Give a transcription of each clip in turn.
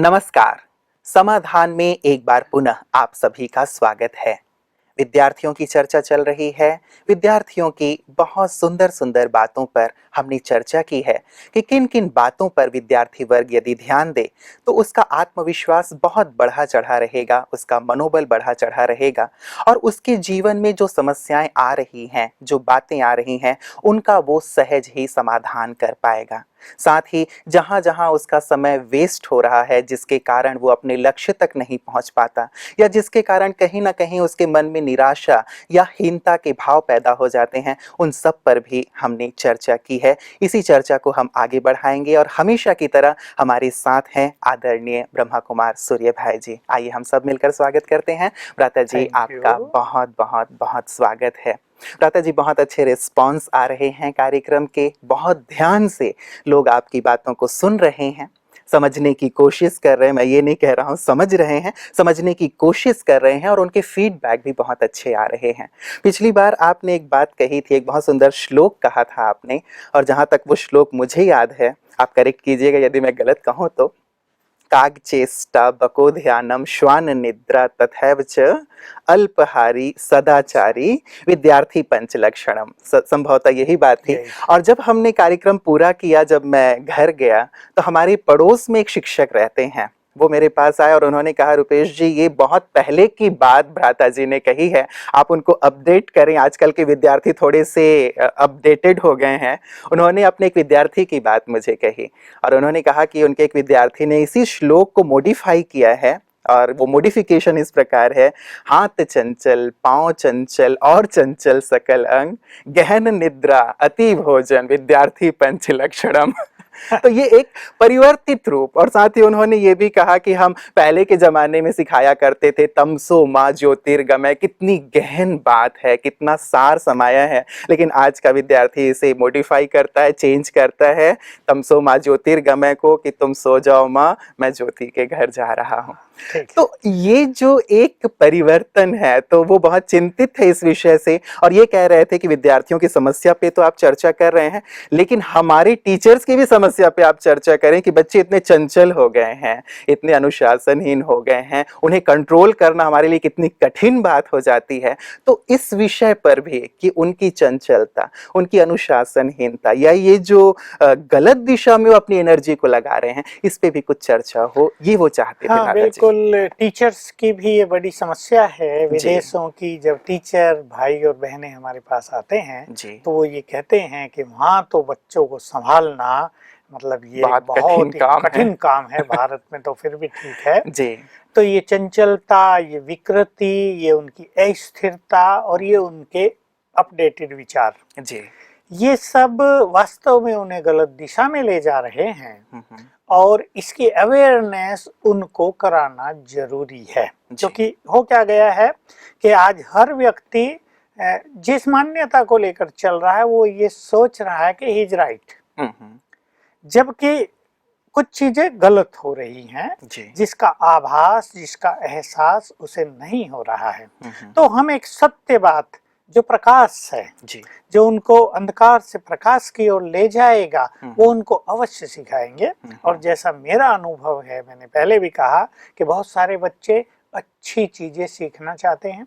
नमस्कार। समाधान में एक बार पुनः आप सभी का स्वागत है। विद्यार्थियों की चर्चा चल रही है। विद्यार्थियों की बहुत सुंदर सुंदर बातों पर हमने चर्चा की है कि किन किन बातों पर विद्यार्थी वर्ग यदि ध्यान दे तो उसका आत्मविश्वास बहुत बढ़ा चढ़ा रहेगा, उसका मनोबल बढ़ा चढ़ा रहेगा और उसके जीवन में जो समस्याएं आ रही हैं, जो बातें आ रही हैं, उनका वो सहज ही समाधान कर पाएगा। साथ ही जहां जहां उसका समय वेस्ट हो रहा है, जिसके कारण वो अपने लक्ष्य तक नहीं पहुंच पाता या जिसके कारण कहीं ना कहीं उसके मन में निराशा या हीनता के भाव पैदा हो जाते हैं, उन सब पर भी हमने चर्चा की है। इसी चर्चा को हम आगे बढ़ाएंगे और हमेशा की तरह हमारे साथ हैं आदरणीय ब्रह्मा कुमार सूर्य भाई जी। आइए हम सब मिलकर स्वागत करते हैं। भ्राता जी, आपका बहुत बहुत बहुत स्वागत है। भ्राता जी, बहुत अच्छे रिस्पॉन्स आ रहे हैं कार्यक्रम के, बहुत ध्यान से लोग आपकी बातों को सुन रहे हैं, समझने की कोशिश कर रहे हैं। मैं ये नहीं कह रहा हूँ समझ रहे हैं, समझने की कोशिश कर रहे हैं और उनके फीडबैक भी बहुत अच्छे आ रहे हैं। पिछली बार आपने एक बात कही थी, एक बहुत सुंदर श्लोक कहा था आपने, और जहाँ तक वो श्लोक मुझे याद है, आप करेक्ट कीजिएगा यदि मैं गलत कहूँ तो, कागचेष्टा बकोध्यानम श्वान निद्रा तथैव च अल्पहारी सदाचारी विद्यार्थी पंचलक्षणम। संभवतः यही बात थी। और जब हमने कार्यक्रम पूरा किया, जब मैं घर गया तो हमारे पड़ोस में एक शिक्षक रहते हैं, वो मेरे पास आए और उन्होंने कहा, रुपेश जी ये बहुत पहले की बात भ्राता जी ने कही है, आप उनको अपडेट करें, आजकल के विद्यार्थी थोड़े से अपडेटेड हो गए हैं। उन्होंने अपने एक विद्यार्थी की बात मुझे कही और उन्होंने कहा कि उनके एक विद्यार्थी ने इसी श्लोक को मॉडिफाई किया है और वो मॉडिफिकेशन इस प्रकार है, हाथ चंचल पांव चंचल और चंचल सकल अंग, गहन निद्रा अति भोजन विद्यार्थी पंच लक्षणम। तो ये एक परिवर्तित रूप। और साथ ही उन्होंने ये भी कहा कि हम पहले के जमाने में सिखाया करते थे तमसो माँ ज्योतिर्गमय, कितनी गहन बात है, कितना सार समाया है, लेकिन आज का विद्यार्थी इसे मॉडिफाई करता है, चेंज करता है तमसो माँ ज्योतिर्गमय को कि तुम सो जाओ माँ, मैं ज्योति के घर जा रहा हूँ। तो ये जो एक परिवर्तन है, तो वो बहुत चिंतित है इस विषय से और ये कह रहे थे कि विद्यार्थियों की समस्या पे तो आप चर्चा कर रहे हैं, लेकिन हमारे टीचर्स की भी समस्या पे आप चर्चा करें कि बच्चे इतने चंचल हो गए हैं, इतने अनुशासनहीन हो गए हैं, उन्हें कंट्रोल करना हमारे लिए कितनी कठिन बात हो जाती है। तो इस विषय पर भी कि उनकी चंचलता, उनकी अनुशासनहीनता या ये जो गलत दिशा में वो अपनी एनर्जी को लगा रहे हैं, इस पे भी कुछ चर्चा हो, ये वो चाहते थे। हाँ, बिल्कुल। टीचर्स की भी ये बड़ी समस्या है विदेशों की। जब टीचर भाई और बहनें हमारे पास आते हैं तो वो ये कहते हैं कि वहाँ तो बच्चों को संभालना मतलब ये बहुत कठिन काम है। भारत में तो फिर भी ठीक है जी। तो ये चंचलता, ये विकृति, ये उनकी अस्थिरता और ये उनके अपडेटेड विचार जी, ये सब वास्तव में उन्हें गलत दिशा में ले जा रहे हैं और इसकी अवेयरनेस उनको कराना जरूरी है। क्योंकि हो क्या गया है कि आज हर व्यक्ति जिस मान्यता को लेकर चल रहा है वो ये सोच रहा है कि ही इज राइट, जबकि कुछ चीजें गलत हो रही हैं जिसका आभास, जिसका एहसास उसे नहीं हो रहा है। तो हम एक सत्य बात जो प्रकाश है जी, जो उनको अंधकार से प्रकाश की ओर ले जाएगा, वो उनको अवश्य सिखाएंगे। और जैसा मेरा अनुभव है, मैंने पहले भी कहा कि बहुत सारे बच्चे अच्छी चीजें सीखना चाहते हैं,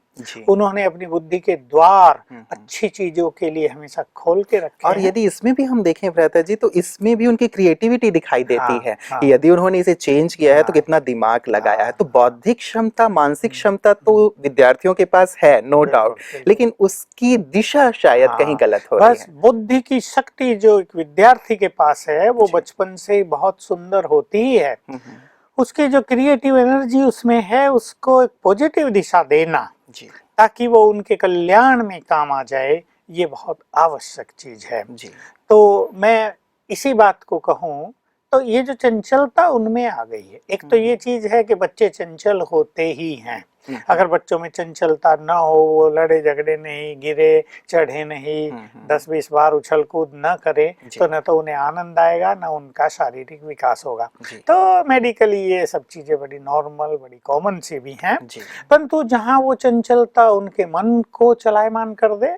उन्होंने अपनी बुद्धि के द्वार अच्छी चीजों के लिए हमेशा खोल के रखे और यदि इसमें भी हम देखें भ्राता जी, तो इसमें भी उनकी क्रिएटिविटी दिखाई देती है। यदि उन्होंने इसे चेंज किया है तो कितना दिमाग लगाया है। तो बौद्धिक क्षमता, मानसिक क्षमता तो विद्यार्थियों के पास है, नो डाउट, लेकिन उसकी दिशा शायद कहीं गलत हो रही है। बुद्धि की शक्ति जो एक विद्यार्थी के पास है वो बचपन से बहुत सुंदर होती ही है। उसकी जो क्रिएटिव एनर्जी उसमें है, उसको एक पॉजिटिव दिशा देना जी, ताकि वो उनके कल्याण में काम आ जाए, ये बहुत आवश्यक चीज है जी। तो मैं इसी बात को कहूँ तो ये जो चंचलता उनमें आ गई है, एक तो ये चीज है कि बच्चे चंचल होते ही हैं। अगर बच्चों में चंचलता न हो, वो लड़े झगड़े नहीं, गिरे चढ़े नहीं, 10-20 बार उछल कूद न करे, तो न तो उन्हें आनंद आएगा, न उनका शारीरिक विकास होगा। तो मेडिकली ये सब चीजें बड़ी नॉर्मल, बड़ी कॉमन सी भी हैं, परंतु जहाँ वो चंचलता उनके मन को चलायमान कर दे,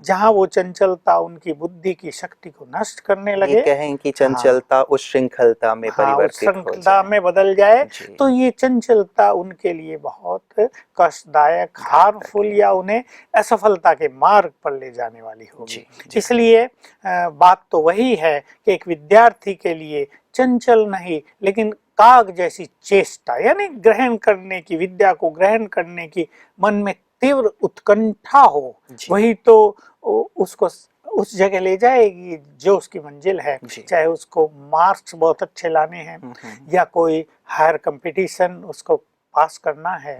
जहाँ वो चंचलता उनकी बुद्धि की शक्ति को नष्ट करने लगे, ये कहें कि चंचलता उच्छृंखलता में उस परिवर्तित हो श्रृंखलता जाए, में बदल जाए, जी। तो ये चंचलता उनके लिए बहुत कष्टदायक, हार्मफुल या उन्हें असफलता के मार्ग पर ले जाने वाली होगी। जी, जी। इसलिए बात तो वही है कि एक विद्यार्थी के लिए चंचल नहीं लेकिन काग जैसी चेष्टा, यानी ग्रहण करने की, विद्या को ग्रहण करने की मन में तीव्र उत्कंठा हो, वही तो उसको उस जगह ले जाएगी जो उसकी मंजिल है। चाहे उसको मार्क्स बहुत अच्छे लाने हैं, या कोई हायर कंपटीशन उसको पास करना है,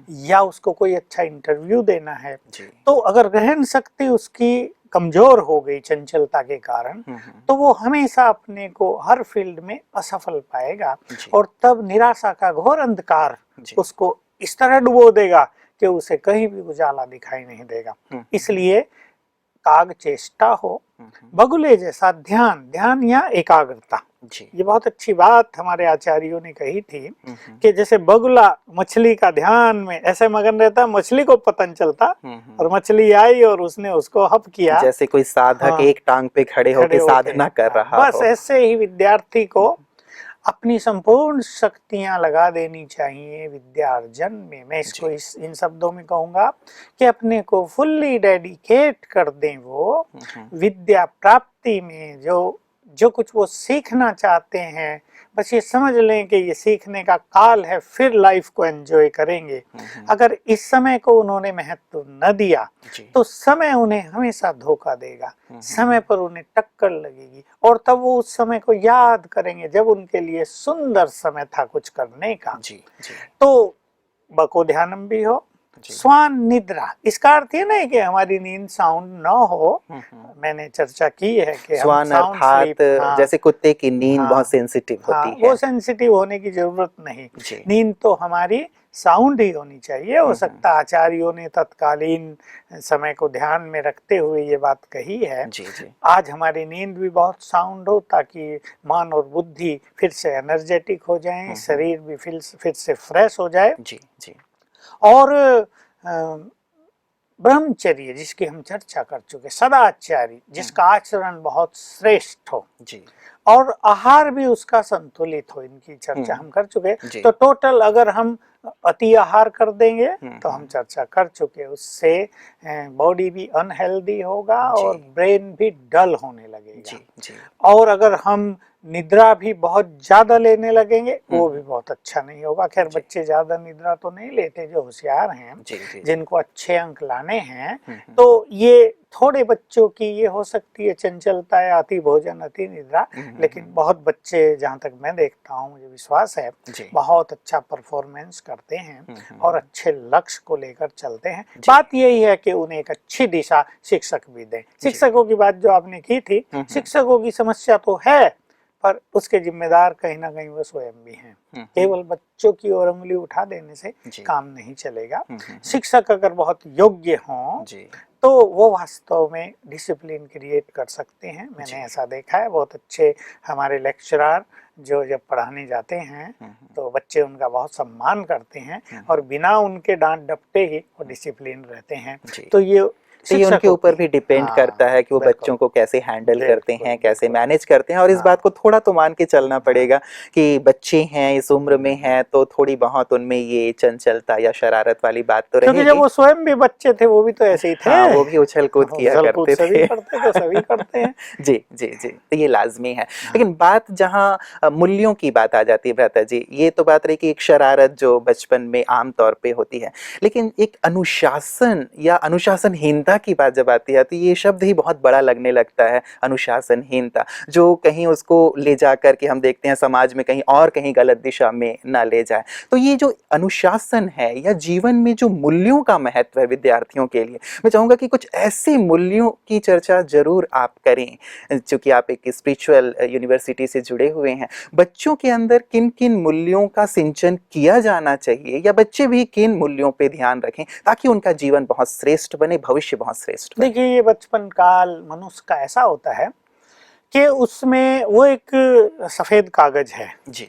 या उसको कोई अच्छा इंटरव्यू देना है, तो अगर ग्रहण शक्ति उसकी कमजोर हो गई चंचलता के कारण, तो वो हमेशा अपने को हर फील्ड में असफल पाएगा, और तब निराशा का घोर अंधकार उसको इस तरह डुबो देगा कि उसे कहीं भी उजाला दिखाई नहीं देगा। इसलिए काग चेष्टा हो, बगुले जैसा ध्यान, ध्यान या एकाग्रता। ये बहुत अच्छी बात हमारे आचार्यों ने कही थी कि जैसे बगुला मछली का ध्यान में ऐसे मगन रहता, मछली को पता नहीं चलता, और मछली आई और उसने उसको हप किया, जैसे कोई साधक एक टांग पे खड़े होकर साधना कर रहा बस ऐसे ही विद्यार्थी को अपनी संपूर्ण शक्तियां लगा देनी चाहिए विद्यार्जन में। मैं इसको इन शब्दों में कहूंगा कि अपने को फुल्ली डेडिकेट कर दें वो विद्या प्राप्ति में। जो कुछ वो सीखना चाहते हैं, बस ये समझ लें कि ये सीखने का काल है, फिर लाइफ को एंजॉय करेंगे। अगर इस समय को उन्होंने महत्व न दिया तो समय उन्हें हमेशा धोखा देगा, समय पर उन्हें टक्कर लगेगी, और तब वो उस समय को याद करेंगे जब उनके लिए सुंदर समय था कुछ करने का। तो बको ध्यानम भी हो, स्वान निद्रा, इसका अर्थ ये नहीं कि हमारी नींद साउंड न हो। मैंने चर्चा की है कि स्वान अर्थात जैसे कुत्ते की नींद बहुत सेंसिटिव होती है, वो सेंसिटिव होने की जरूरत नहीं। नींद तो हमारी साउंड ही होनी चाहिए। हो सकता आचार्यों ने तत्कालीन समय को ध्यान में रखते हुए ये बात कही है। आज हमारी नींद भी बहुत साउंड हो, ताकि मन और बुद्धि फिर से एनर्जेटिक हो जाए, शरीर भी फिर से फ्रेश हो जाए। और ब्रह्मचर्य जिसकी हम चर्चा कर चुके, सदाचारी जिसका आचरण बहुत श्रेष्ठ हो, और आहार भी उसका संतुलित हो, इनकी चर्चा हम कर चुके। तो टोटल अगर हम अति आहार कर देंगे तो हम चर्चा कर चुके, उससे बॉडी भी अनहेल्दी होगा और ब्रेन भी डल होने लगेगा। और अगर हम निद्रा भी बहुत ज्यादा लेने लगेंगे वो भी बहुत अच्छा नहीं होगा। खैर बच्चे ज्यादा निद्रा तो नहीं लेते जो होशियार हैं, जिनको अच्छे अंक लाने हैं, तो ये थोड़े बच्चों की ये हो सकती है चंचलता या अति भोजन अति निद्रा, लेकिन बहुत बच्चे जहाँ तक मैं देखता हूँ, मुझे विश्वास है बहुत अच्छा परफॉर्मेंस करते हैं और अच्छे लक्ष्य को लेकर चलते हैं। बात यही है कि उन्हें एक अच्छी दिशा शिक्षक भी दें। शिक्षकों की बात जो आपने की थी, शिक्षकों की समस्या तो है, पर उसके जिम्मेदार कहीं ना कहीं वो स्वयं भी हैं। केवल बच्चों की ओर उंगली उठा देने से काम नहीं चलेगा। शिक्षक अगर बहुत योग्य हों तो वो वास्तव में डिसिप्लिन क्रिएट कर सकते हैं। मैंने ऐसा देखा है, बहुत अच्छे हमारे लेक्चरर जो जब पढ़ाने जाते हैं तो बच्चे उनका बहुत सम्मान करते हैं, और बिना उनके डांट डपटे ही वो डिसिप्लिन रहते हैं। तो ये उनके ऊपर भी डिपेंड करता है कि वो बच्चों को कैसे हैंडल करते हैं, कैसे मैनेज करते हैं। और इस बात को थोड़ा तो मान के चलना पड़ेगा कि बच्चे हैं, इस उम्र में हैं, तो थोड़ी बहुत उनमें ये चंचलता या शरारत वाली बात तो रहेगी। क्योंकि जब वो स्वयं भी बच्चे थे वो भी तो ऐसे ही थे। वो भी उछल कूद किया करते थे। सभी करते हैं। जी जी जी, तो ये लाजमी है। लेकिन बात जहाँ मूल्यों की बात आ जाती है भ्राता जी, ये तो बात रही कि एक शरारत जो बचपन में आम तौर पे होती है, लेकिन एक अनुशासन या अनुशासनहीनता की बात जब आती है तो ये शब्द ही बहुत बड़ा लगने लगता है। अनुशासनहीनता जो कहीं उसको ले जाकर के हम देखते हैं समाज में कहीं और कहीं गलत दिशा में ना ले जाए। तो ये जो अनुशासन है या जीवन में जो मूल्यों का महत्व है विद्यार्थियों के लिए, मैं चाहूंगा कि कुछ ऐसे मूल्यों की चर्चा जरूर आप करें। चूंकि आप एक स्पिरिचुअल यूनिवर्सिटी से जुड़े हुए हैं, बच्चों के अंदर किन किन मूल्यों का सिंचन किया जाना चाहिए, या बच्चे भी किन मूल्यों पे ध्यान रखें ताकि उनका जीवन बहुत श्रेष्ठ बने, भविष्य बहुत श्रेष्ठ बने? देखिए, ये बचपन काल मनुष्य का ऐसा होता है कि उसमें वो एक सफेद कागज है जी,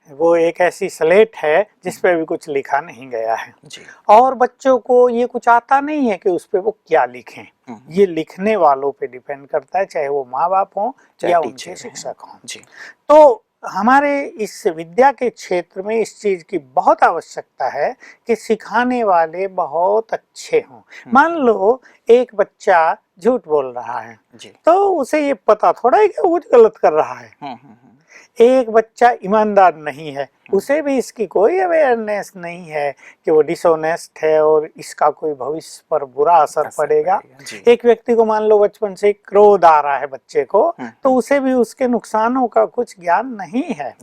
वो एक ऐसी स्लेट है जिस पे भी कुछ लिखा नहीं गया है जी। और बच्चों को ये कुछ आता नहीं है कि उस पे वो क्या लिखें। ये लिखने वालों पे डिपेंड करता है, चाहे वो माँ बाप हों या उनके शिक्षक हों। जी। तो हमारे इस विद्या के क्षेत्र में इस चीज की बहुत आवश्यकता है कि सिखाने वाले बहुत अच्छे हों। मान लो एक बच्चा झूठ बोल रहा है जी। तो उसे ये पता थोड़ा है कि वो कुछ गलत कर रहा है। एक बच्चा ईमानदार नहीं है, उसे भी इसकी कोई अवेयरनेस नहीं है कि वो डिसऑनेस्ट है और इसका कोई भविष्य पर बुरा असर पड़ेगा। एक व्यक्ति को मान लो बचपन से क्रोध आ रहा है बच्चे को, तो उसे भी उसके नुकसानों का कुछ ज्ञान नहीं है।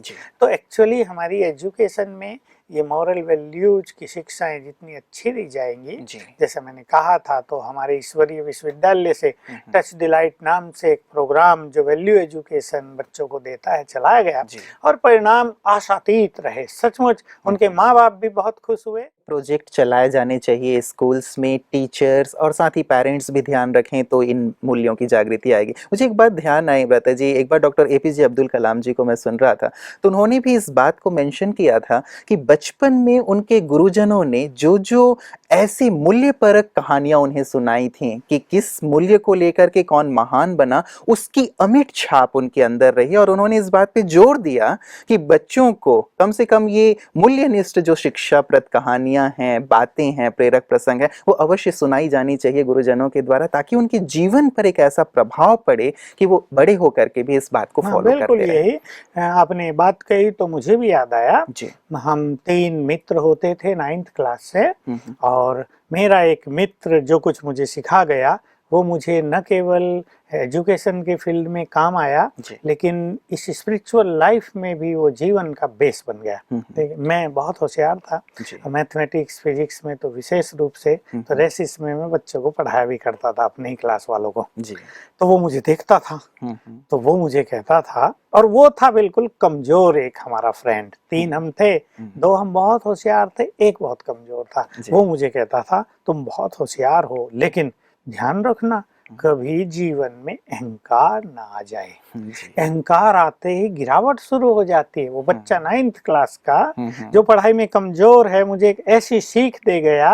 तो एक्चुअली हमारी एजुकेशन में ये मॉरल वैल्यूज की शिक्षाएं जितनी अच्छी दी जाएंगी, जैसे मैंने कहा था, तो हमारे ईश्वरीय विश्वविद्यालय से टच डिलाइट नाम से एक प्रोग्राम जो वैल्यू एजुकेशन बच्चों को देता है चलाया गया और परिणाम आशातीत रहे। सचमुच उनके माँ बाप भी बहुत खुश हुए। प्रोजेक्ट चलाए जाने चाहिए स्कूल्स में, टीचर्स और साथ ही पेरेंट्स भी ध्यान रखें तो इन मूल्यों की जागृति आएगी। मुझे एक बात ध्यान आई ब्रता जी, एक बार डॉक्टर APJ अब्दुल कलाम जी को मैं सुन रहा था तो उन्होंने भी इस बात को मेंशन किया था कि बचपन में उनके गुरुजनों ने जो जो ऐसी मूल्य परक कहानियां उन्हें सुनाई थी कि किस मूल्य को लेकर के कौन महान बना, उसकी अमिट छाप उनके अंदर रही और उन्होंने इस बात पे जोर दिया कि बच्चों को कम से कम ये मूल्यनिष्ठ जो शिक्षाप्रद कहानियां हैं, बातें हैं, प्रेरक प्रसंग है, वो अवश्य सुनाई जानी चाहिए गुरुजनों के द्वारा ताकि उनके जीवन पर एक ऐसा प्रभाव पड़े कि वो बड़े होकर के भी इस बात को फॉलो करते रहें। बिल्कुल, यही आपने बात कही तो मुझे भी याद आया। हम 3 मित्र होते थे 9th क्लास से और मेरा एक मित्र जो कुछ मुझे सिखा गया वो मुझे न केवल एजुकेशन के फील्ड में काम आया लेकिन इस स्पिरिचुअल लाइफ में भी वो जीवन का बेस बन गया। मैं बहुत होशियार था, मैथमेटिक्स फिजिक्स में तो विशेष रूप से, तो रेसिस में मैं बच्चों को पढ़ाया भी करता था अपने ही क्लास वालों को। तो वो मुझे देखता था तो वो मुझे कहता था, और वो था बिल्कुल कमजोर एक हमारा फ्रेंड, 3 हम थे, 2 हम बहुत होशियार थे, एक बहुत कमजोर था। वो मुझे कहता था तुम बहुत होशियार हो लेकिन ध्यान रखना कभी जीवन में अहंकार ना आ जाए। अहंकार आते ही गिरावट शुरू हो जाती है। वो बच्चा 9th क्लास का जो पढ़ाई में कमजोर है मुझे एक ऐसी सीख दे गया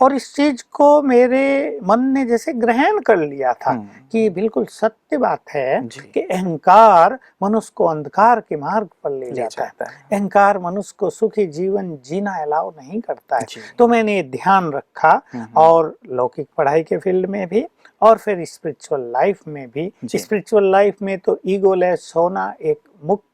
और इस चीज को मेरे मन ने जैसे ग्रहण कर लिया था कि बिल्कुल सत्य बात है कि अहंकार मनुष्य को अंधकार के मार्ग पर ले जाता है। अहंकार मनुष्य को सुखी जीवन जीना अलाउ नहीं करता है। तो मैंने ध्यान रखा और लौकिक पढ़ाई के फील्ड में भी और फिर स्पिरिचुअल लाइफ में भी। स्पिरिचुअल लाइफ में तो ईगोलेस होना एक मुख्य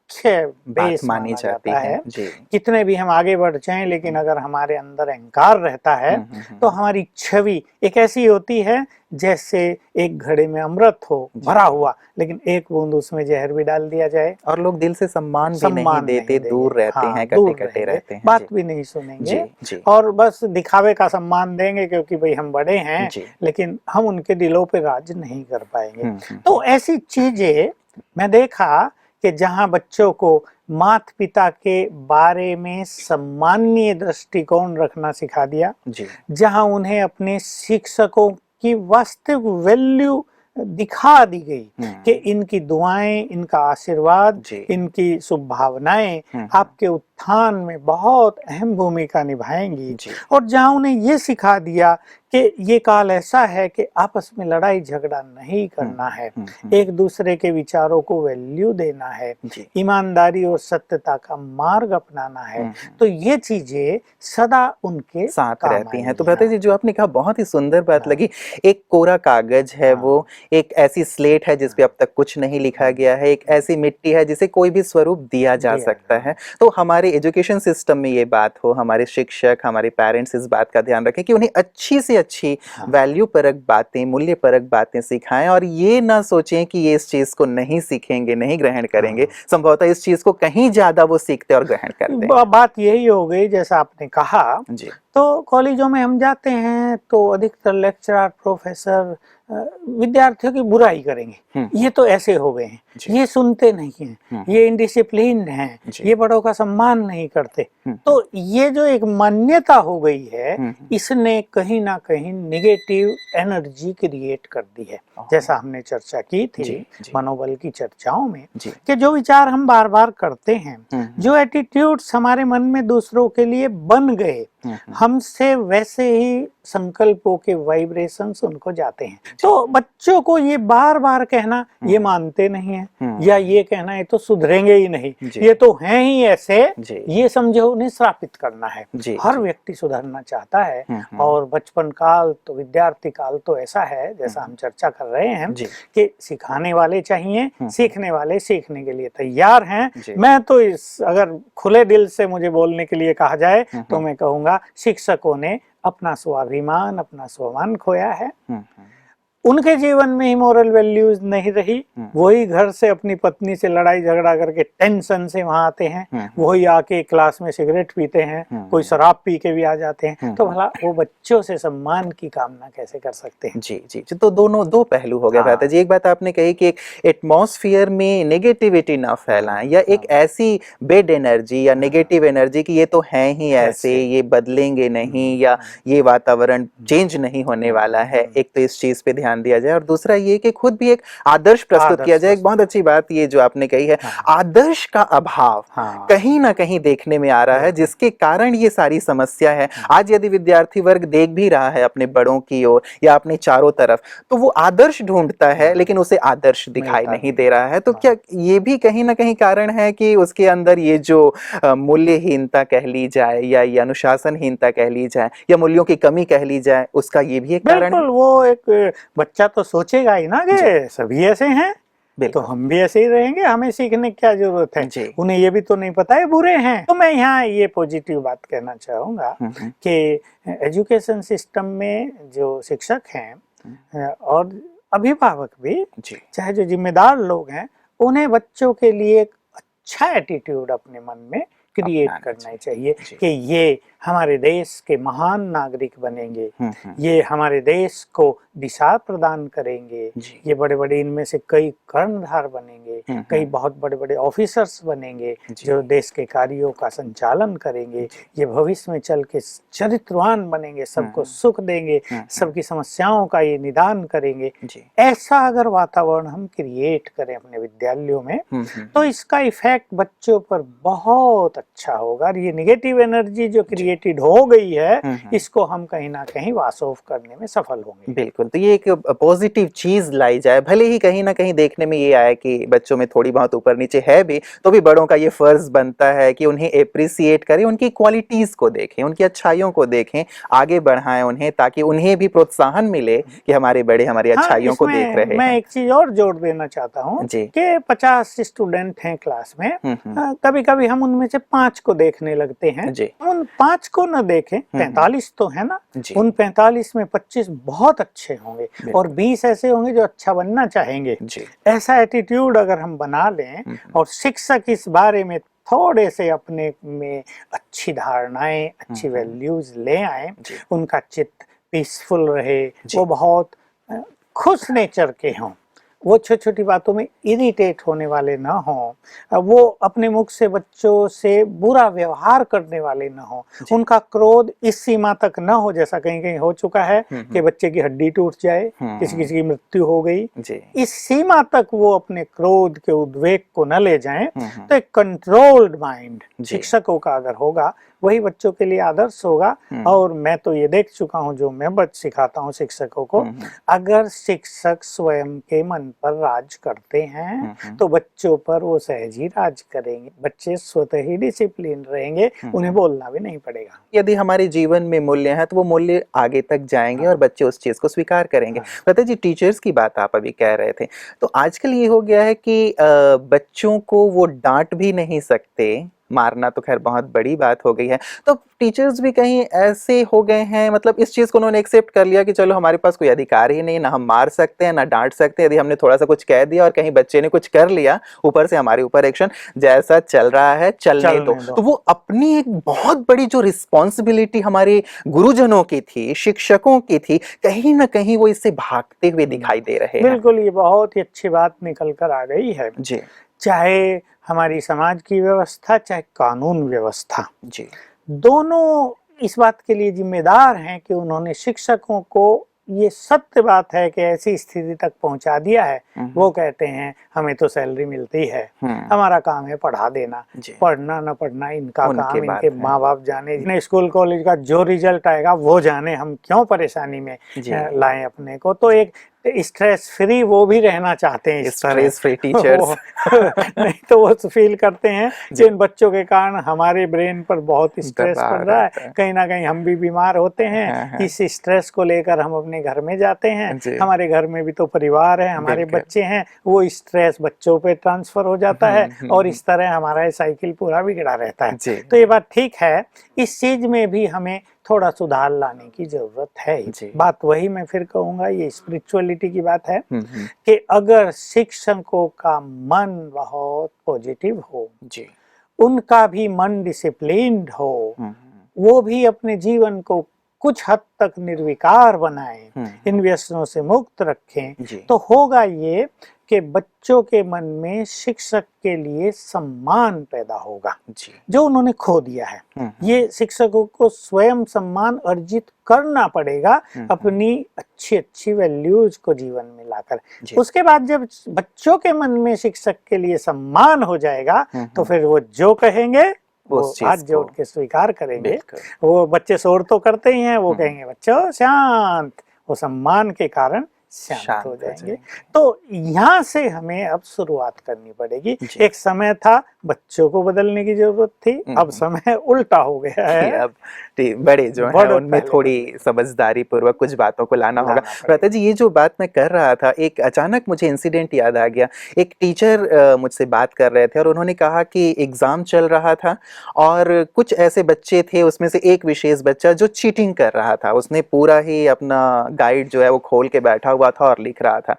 बेस मानी जाती है। कितने भी हम आगे बढ़ जाएं लेकिन अगर हमारे अंदर अहंकार रहता है तो हमारी छवि एक ऐसी होती है जैसे एक घड़े में अमृत हो भरा हुआ लेकिन एक बूंद उसमें जहर भी डाल दिया जाए और लोग दिल से सम्मान भी नहीं देते, दूर रहते हैं, कटे रहते हैं, बात भी नहीं सुनेंगे और बस दिखावे का सम्मान देंगे क्योंकि भाई हम बड़े हैं, लेकिन हम उनके दिलों पे राज नहीं कर पाएंगे। तो ऐसी चीजें मैं देखा कि जहाँ बच्चों को माता पिता के बारे में सम्मानीय दृष्टिकोण रखना सिखा दिया, जहाँ उन्हें अपने शिक्षकों की वास्तविक वैल्यू दिखा दी गई कि इनकी दुआएं, इनका आशीर्वाद, इनकी शुभ भावनाएं आपके उत्थान में बहुत अहम भूमिका निभाएंगी, और जहाँ उन्हें ये सिखा दिया कि ये काल ऐसा है कि आपस में लड़ाई झगड़ा नहीं करना है, एक दूसरे के विचारों को वैल्यू देना है, ईमानदारी और सत्यता का मार्ग अपनाना है, तो ये चीजें सदा उनके साथ रहती हैं। तो भ्राता जी जो आपने कहा बहुत ही सुंदर बात लगी। एक कोरा कागज है, वो एक ऐसी स्लेट है जिसपे अब तक कुछ नहीं लिखा गया है, एक ऐसी मिट्टी है जिसे कोई भी स्वरूप दिया जा सकता है। तो हमारे एजुकेशन सिस्टम में ये बात हो, हमारे शिक्षक, हमारे पेरेंट्स इस बात का ध्यान रखें कि उन्हें अच्छी से अच्छी वैल्यू परक बातें, मूल्य परक बातें सिखाएं और ये ना सोचें कि ये इस चीज को नहीं सीखेंगे, नहीं ग्रहण करेंगे। संभवतः इस चीज को कहीं ज्यादा वो सीखते और ग्रहण करते हैं। बात यही हो गई जैसा आपने कहा। तो कॉलेजों में हम जाते हैं तो अधिकतर लेक्चरर, प्रोफेसर विद्यार्थियों की बुराई करेंगे, ये तो ऐसे हो गए हैं, ये सुनते नहीं हैं, ये इनडिसिप्लिन्ड हैं, ये बड़ों का सम्मान नहीं करते। तो ये जो एक मान्यता हो गई है, इसने कहीं ना कहीं नेगेटिव एनर्जी क्रिएट कर दी है। जैसा हमने चर्चा की थी मनोबल की चर्चाओं में कि जो विचार हम बार बार करते हैं, जो एटीट्यूड्स हमारे मन में दूसरों के लिए बन गए, हमसे वैसे ही संकल्पों के वाइब्रेशंस उनको जाते हैं। तो बच्चों को ये बार बार कहना ये मानते नहीं है, या ये कहना ये तो सुधरेंगे ही नहीं, ये तो हैं ही ऐसे, ये समझो उन्हें श्रापित करना है। हर व्यक्ति सुधरना चाहता है, और बचपन काल तो विद्यार्थी काल तो ऐसा है, जैसा हम चर्चा कर रहे हैं कि सिखाने वाले चाहिए, सीखने वाले सीखने के लिए तैयार हैं। मैं तो अगर खुले दिल से मुझे बोलने के लिए कहा जाए तो मैं कहूँगा शिक्षकों ने अपना स्वाभिमान, अपना स्वमान खोया है। उनके जीवन में ही मोरल वैल्यूज नहीं रही, वही घर से अपनी पत्नी से लड़ाई झगड़ा करके टेंशन से वहां आते हैं, वही आके क्लास में सिगरेट पीते हैं, कोई शराब पी के भी आ जाते हैं। तो भला वो बच्चों से सम्मान की कामना कैसे कर सकते हैं? जी जी जी, तो दोनों दो पहलू हो गए भ्राता जी। एक बात आपने कही कि एक एटमॉस्फेयर में नेगेटिविटी ना फैलाएं, या एक ऐसी बेड एनर्जी या नेगेटिव एनर्जी कि ये तो हैं ही ऐसे, ये बदलेंगे नहीं, या ये वातावरण चेंज नहीं होने वाला है। एक तो इस चीज पे ध्यान दिया जाए, और दूसरा ये कि खुद भी एक आदर्श प्रस्तुत किया जाए। एक बहुत अच्छी बात ये जो आपने कही है, आदर्श का अभाव कहीं ना कहीं देखने में आ रहा है, जिसके कारण ये सारी समस्या है। आज यदि विद्यार्थी वर्ग देख भी रहा है अपने बड़ों की ओर या अपने चारों तरफ, तो वो आदर्श ढूंढता है, लेकिन उसे आदर्श दिखाई नहीं दे रहा है। तो क्या ये भी कहीं ना कहीं कारण है कि उसके अंदर ये जो मूल्यहीनता कह ली जाए, या ये अनुशासनहीनता कह ली जाए, या मूल्यों की कमी कह ली जाए, उसका ये भी एक कारण है? वो एक बच्चा तो सोचेगा ही ना कि सभी ऐसे हैं, तो हम भी ऐसे ही रहेंगे, हमें सीखने की क्या जरूरत है। उन्हें ये भी तो नहीं पता है बुरे हैं। तो मैं यहाँ ये पॉजिटिव बात कहना चाहूंगा कि एजुकेशन सिस्टम में जो शिक्षक हैं और अभिभावक भी, चाहे जो जिम्मेदार लोग हैं, उन्हें बच्चों के लिए एक अच्छा एटीट्यूड अपने मन में क्रिएट करना चाहिए कि ये हमारे देश के महान नागरिक बनेंगे, ये हमारे देश को दिशा प्रदान करेंगे, ये बड़े बड़े इनमें से कई कर्णधार बनेंगे, कई बहुत बड़े बड़े ऑफिसर्स बनेंगे जो देश के कार्यों का संचालन करेंगे, ये भविष्य में चल के चरित्रवान बनेंगे, सबको सुख देंगे, सबकी समस्याओं का ये निदान करेंगे। ऐसा अगर वातावरण हम क्रिएट करें अपने विद्यालयों में, तो इसका इफेक्ट बच्चों पर बहुत अच्छा होगा। और ये नेगेटिव एनर्जी जो क्रिएटेड हो गई है, इसको हम कहीं ना कहीं वाश ऑफ करने में सफल होंगे। बिल्कुल, तो ये एक पॉजिटिव चीज लाई जाए। भले ही कहीं ना कहीं देखने में ये आया कि बच्चों में थोड़ी बहुत ऊपर नीचे है भी, तो भी बड़ों का ये फर्ज बनता है कि उन्हें एप्रिसिएट करें, उनकी क्वालिटीज को देखें, उनकी अच्छाइयों को देखें, आगे बढ़ाएं उन्हें, ताकि उन्हें भी प्रोत्साहन मिले कि हमारे बड़े हमारी अच्छाइयों को देख रहे हैं। मैं एक चीज और जोड़ देना चाहता हूँ कि 50 स्टूडेंट हैं क्लास में, कभी कभी हम उनमें से 5 को देखने लगते हैं। उन 5 को न देखें, 45 तो है ना, उन 45 में 25 बहुत अच्छे होंगे और 20 ऐसे होंगे जो अच्छा बनना चाहेंगे। ऐसा एटीट्यूड अगर हम बना लें, और शिक्षक इस बारे में थोड़े से अपने में अच्छी धारणाएं, अच्छी वैल्यूज ले आए, उनका चित्त पीसफुल रहे, वो बहुत खुश नेचर के हों, वो छोटी छोटी बातों में इरिटेट होने वाले ना हों, वो अपने मुख से बच्चों से बुरा व्यवहार करने वाले ना हों, उनका क्रोध इस सीमा तक ना हो जैसा कहीं कहीं हो चुका है कि बच्चे की हड्डी टूट जाए, किसी किसी की मृत्यु हो गई, इस सीमा तक वो अपने क्रोध के उद्वेग को न ले जाएं। तो एक कंट्रोल्ड माइंड शिक्षकों का अगर होगा, वही बच्चों के लिए आदर्श होगा। और मैं तो ये देख चुका हूँ, जो मैं सिखाता हूँ शिक्षकों को, अगर शिक्षक स्वयं के मन पर राज करते हैं तो बच्चों पर वो सहज ही राज करेंगे, बच्चे स्वतः ही डिसिप्लिन रहेंगे, उन्हें बोलना भी नहीं पड़ेगा। यदि हमारे जीवन में मूल्य है तो वो मूल्य आगे तक जाएंगे और बच्चे उस चीज को स्वीकार करेंगे। पता जी, टीचर्स की बात आप अभी कह रहे थे, तो आजकल ये हो गया है कि बच्चों को वो डांट भी नहीं सकते मारना तो खैर बहुत बड़ी बात हो गई है। तो टीचर्स भी कहीं ऐसे हो गए हैं, मतलब इस चीज़ को उन्होंने एक्सेप्ट कर लिया कि चलो हमारे पास कोई अधिकार ही नहीं, ना हम मार सकते हैं ना डांट सकते हैं, यदि हमने थोड़ा सा कुछ कह दिया और कहीं बच्चे ने कुछ कर लिया, ऊपर से हमारे ऊपर एक्शन, जैसा चल रहा है चलने दो। तो वो अपनी एक बहुत बड़ी जो रिस्पॉन्सिबिलिटी हमारे गुरुजनों की थी, शिक्षकों की थी, कहीं ना कहीं वो इससे भागते हुए दिखाई दे रहे हैं। बिल्कुल, ये बहुत ही अच्छी बात निकल कर आ गई है जी। चाहे हमारी समाज की व्यवस्था, चाहे कानून व्यवस्था, जी, दोनों इस बात के लिए जिम्मेदार हैं कि उन्होंने शिक्षकों को ये सत्य बात है कि ऐसी स्थिति तक पहुंचा दिया है। वो कहते हैं हमें तो सैलरी मिलती है, हमारा काम है पढ़ा देना, पढ़ना ना पढ़ना इनका काम, इनके माँ बाप जाने, इन्हें स्कूल कॉलेज का जो रिजल्ट आएगा वो जाने, हम क्यों परेशानी में लाएं अपने को। तो एक स्ट्रेस फ्री वो भी रहना चाहते हैं, स्ट्रेस फ्री टीचर्स नहीं तो वो फील करते हैं कि इन बच्चों के कारण हमारे ब्रेन पर बहुत स्ट्रेस पड़ रहा है, कहीं ना कहीं हम भी बीमार होते हैं। इस स्ट्रेस को लेकर हम अपने घर में जाते हैं, हमारे घर में भी तो परिवार है, हमारे बच्चे हैं, वो स्ट्रेस बच्चों पे ट्रांसफर हो जाता है और इस तरह हमारा साइकिल पूरा बिगड़ा रहता है। तो ये बात ठीक है, इस चीज में भी हमें थोड़ा सुधार लाने की जरूरत है। बात वही मैं फिर कहूंगा, ये स्पिरिचुअलिटी की बात है कि अगर शिक्षकों का मन बहुत पॉजिटिव हो, उनका भी मन डिसिप्लिन्ड हो, वो भी अपने जीवन को कुछ हद तक निर्विकार बनाएं, इन व्यसनों से मुक्त रखें, तो होगा ये कि बच्चों के मन में शिक्षक के लिए सम्मान पैदा होगा जो उन्होंने खो दिया है। ये शिक्षकों को स्वयं सम्मान अर्जित करना पड़ेगा अपनी अच्छी अच्छी वैल्यूज को जीवन में लाकर। उसके बाद जब बच्चों के मन में शिक्षक के लिए सम्मान हो जाएगा तो फिर वो जो कहेंगे वो हाथ जोड़ के स्वीकार करेंगे। वो बच्चे शोर तो करते ही हैं, वो कहेंगे बच्चों शांत, वो सम्मान के कारण शांत हो जाएंगे। तो यहाँ से हमें अब शुरुआत करनी पड़ेगी। एक समय था बच्चों को बदलने की जरूरत थी, अब समय उल्टा हो गया है। अब बड़े जो हैं उनमें थोड़ी समझदारी पूर्वक कुछ बातों को लाना होगा। भ्राता जी, ये जो बात मैं कर रहा था, एक अचानक मुझे इंसिडेंट याद आ गया। एक टीचर मुझसे बात कर रहे थे और उन्होंने कहा कि एग्जाम चल रहा था और कुछ ऐसे बच्चे थे, उसमें से एक विशेष बच्चा जो चीटिंग कर रहा था, उसने पूरा ही अपना गाइड जो है वो खोल के बैठा हुआ था और लिख रहा था।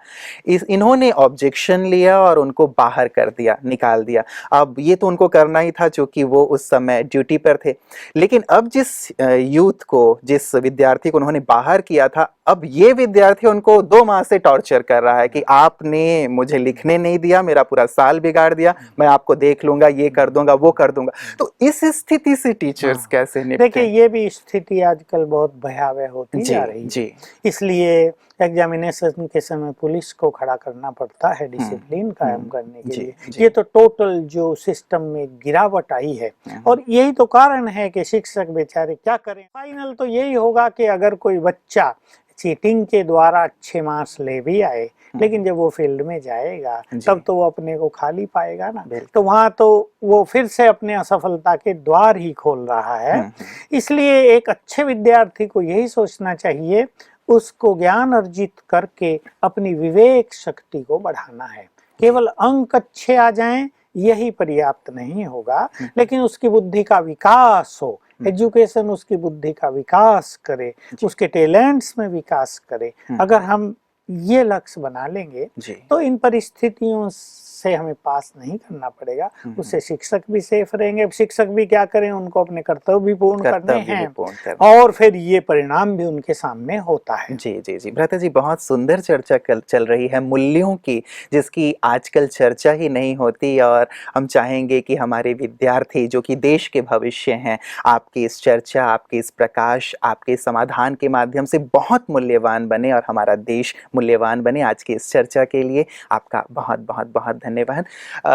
इन्होंने ऑब्जेक्शन लिया और उनको बाहर कर दिया, निकाल दिया। अब ये तो उनको करना ही था क्योंकि वो उस समय ड्यूटी पर थे, लेकिन अब जिस यूथ को, जिस विद्यार्थी को उन्होंने बाहर किया था, अब ये विद्यार्थी उनको 2 माह से टॉर्चर कर रहा है कि आपने मुझे लिखने नहीं दिया, मेरा पूरा साल बिगाड़ दिया, मैं आपको देख लूंगा, ये कर दूंगा, वो कर दूंगा। तो इस स्थिति से टीचर्स कैसे निपटें? देखिए, ये भी स्थिति आजकल बहुत भयावह होती जा रही है। इसलिए एग्जामिनेशन के समय पुलिस को खड़ा करना पड़ता है डिसिप्लिन कायम करने के लिए। ये तो टोटल जो सिस्टम में गिरावट आई है और यही तो कारण है कि शिक्षक बेचारे क्या करें। फाइनल तो यही होगा कि अगर कोई बच्चा चीटिंग के द्वारा अच्छे मार्क्स ले भी आए, लेकिन जब वो फील्ड में जाएगा तब तो वो अपने को खाली पाएगा ना, तो वहां तो वो फिर से अपने असफलता के द्वार ही खोल रहा है। इसलिए एक अच्छे विद्यार्थी को यही सोचना चाहिए, उसको ज्ञान अर्जित करके अपनी विवेक शक्ति को बढ़ाना है। केवल अंक अच्छे आ जाएं यही पर्याप्त नहीं होगा, लेकिन उसकी बुद्धि का विकास हो, एजुकेशन उसकी बुद्धि का विकास करे, उसके टैलेंट्स में विकास करे। अगर हम ये लक्ष्य बना लेंगे तो इन परिस्थितियों से हमें पास नहीं करना पड़ेगा। उससे शिक्षक भी सेफ रहेंगे। शिक्षक भी क्या करें, उनको अपने कर्तव्य भी पूर्ण करने हैं और फिर ये परिणाम भी उनके सामने होता है। जी जी जी भ्राता जी, बहुत सुंदर चर्चा चल रही है मूल्यों की, जिसकी आजकल चर्चा ही नहीं होती, और हम चाहेंगे कि हमारे विद्यार्थी जो कि देश के भविष्य हैं, आपकी इस चर्चा, आपके इस प्रकाश, आपके समाधान के माध्यम से बहुत मूल्यवान बने और हमारा देश मूल्यवान बने। आज की इस चर्चा के लिए आपका बहुत बहुत बहुत धन्यवाद।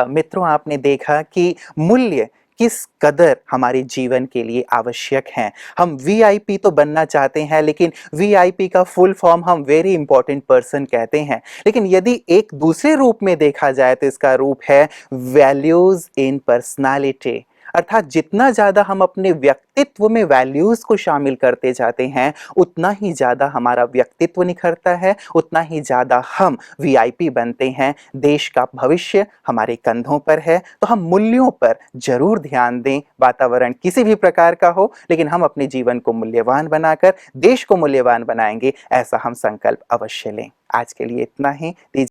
मित्रों, आपने देखा कि मूल्य किस कदर हमारे जीवन के लिए आवश्यक हैं। हम वीआईपी तो बनना चाहते हैं, लेकिन वीआईपी का फुल फॉर्म हम वेरी इंपॉर्टेंट पर्सन कहते हैं, लेकिन यदि एक दूसरे रूप में देखा जाए तो इसका रूप है वैल्यूज इन पर्सनालिटी। अर्थात जितना ज्यादा हम अपने व्यक्तित्व में वैल्यूज को शामिल करते जाते हैं, उतना ही ज्यादा हमारा व्यक्तित्व निखरता है, उतना ही ज्यादा हम वीआईपी बनते हैं। देश का भविष्य हमारे कंधों पर है, तो हम मूल्यों पर जरूर ध्यान दें। वातावरण किसी भी प्रकार का हो, लेकिन हम अपने जीवन को मूल्यवान बनाकर देश को मूल्यवान बनाएंगे, ऐसा हम संकल्प अवश्य लें। आज के लिए इतना ही।